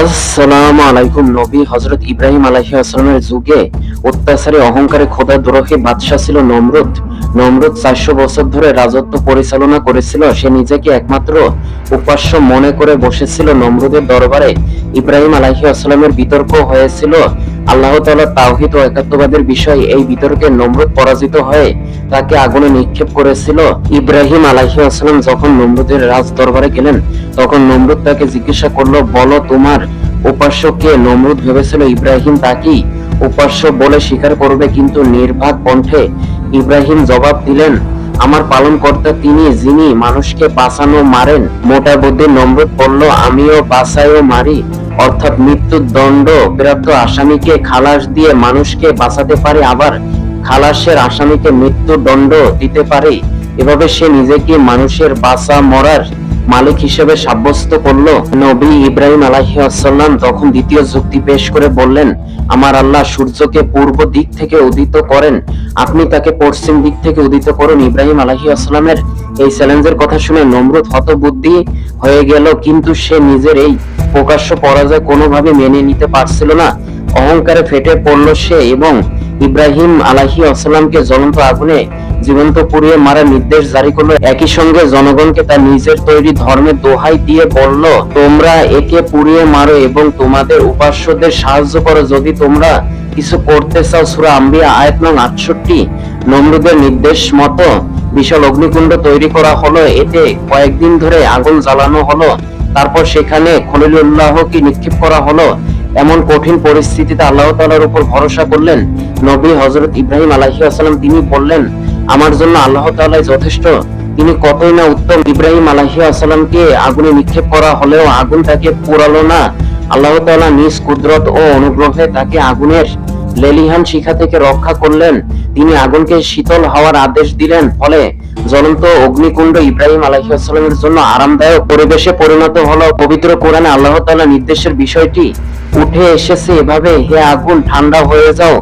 আসসালামু আলাইকুম। নবী হযরত ইব্রাহিম আলাইহিস সালামের যুগে অত্যাচারী অহংকারে খোদাদ্রোহী বাদশা ছিল নমরুদ। নমরুদ 400 বছর ধরে রাজত্ব পরিচালনা করেছিল। সে নিজেকে একমাত্র উপাস্য মনে করে বসেছিল। নমরুদের দরবারে ইব্রাহিম আলাইহিস সালামের বিতর্ক হয়েছিল আল্লাহ তাআলার তাওহীদ ও একাত্মবাদের বিষয়ে। এই বিতর্কে নমরুদ পরাজিত হয়ে তাকে আগুনে নিক্ষেপ করেছিল। ইব্রাহিম আলাইহিস সালাম যখন নমরুদের রাজ দরবারে গেলেন, তখন নমরুদ তাকে জিজ্ঞাসা করলো, বলো তোমার উপাস্য কে? নমরুদ ভেবেছিল ইব্রাহিম তাকেই উপাস্য বলে স্বীকার করবে, কিন্তু নির্বাক কণ্ঠে ইব্রাহিম জবাব দিলেন, আমার পালনকর্তা তিনি, যিনি মানুষকে বাঁচানো মারেন। মোটা বুদ্ধি নমরুদ বলল, আমিও বাঁচাই ও মারি, অর্থাৎ মৃত্যুর দণ্ড প্রাপ্ত আসামিকে খালাস দিয়ে মানুষকে বাঁচাতে পারে, আবার খালাসের আসামিকে মৃত্যুর দণ্ড দিতে পারে। এভাবে সে নিজেকে মানুষের বাঁচা মরার মালিক হিসেবে সাব্যস্ত করলো। নবী ইব্রাহিম আলাইহিস সালাম তখন দ্বিতীয় যুক্তি পেশ করে বললেন, আমার আল্লাহ সূর্যকে পূর্ব দিক থেকে উদিত করেন, আপনি তাকে পশ্চিম দিক থেকে উদিত করুন। ইব্রাহিম আলাইহিস সালামের এই চ্যালেঞ্জের কথা শুনে নমরুদ হতবুদ্ধি হয়ে গেল, কিন্তু সে নিজের এই প্রকাশ্য পরাজয় কোনোভাবে মেনে নিতে পারছিল না। অহংকারে ফেটে পড়ল সে এবং ইব্রাহিম আলাইহিস সালামকে জ্বলন্ত আগুনে জীবন্ত পুড়িয়ে মারার নির্দেশ জারি করলো। একই সঙ্গে জনগণকে তার নিজের তৈরি ধর্মের দোহাই দিয়ে বলল, তোমরা একে পুড়িয়ে মারো এবং তোমাদের উপাস্যদের সাহায্য করো যদি তোমরা কিছু করতে চাও। সূরা আম্বিয়া আয়াত নং 68। নমরুদের নির্দেশ মতো বিশাল অগ্নিকুণ্ড তৈরি করা হলো। এতে কয়েকদিন ধরে আগুন জ্বালানো হলো। তারপর সেখানে খলিলুল্লাহকে নিক্ষেপ করা হলো। এমন কঠিন পরিস্থিতিতে আল্লাহ তাআলার উপর ভরসা করলেন নবী হযরত ইব্রাহিম আলাইহিস সালাম। তিনি বললেন, আমার জন্য আল্লাহ তাআলাই যথেষ্ট, তিনি কতই না উত্তম। ইব্রাহিম আলাইহিস সালামকে আগুনে নিক্ষেপ করা হলেও আগুন তাকে পোড়ালো না। আল্লাহ তাআলা নিজ কুদরত ও অনুগ্রহে তাকে আগুনের লেলিহান শিখা থেকে রক্ষা করলেন। তিনি আগুনকে শীতল হওয়ার আদেশ দিলেন, ফলে জ্বলন্ত অগ্নিকুণ্ড ইব্রাহিম আলাইহিস সালামের জন্য আরামদায়ক পরিবেশে পরিণত হলো। পবিত্র কোরআনে আল্লাহ তাআলা নির্দেশের বিষয়টি উঠে এসেছে এভাবে, হে আগুন ঠান্ডা হয়ে যাও,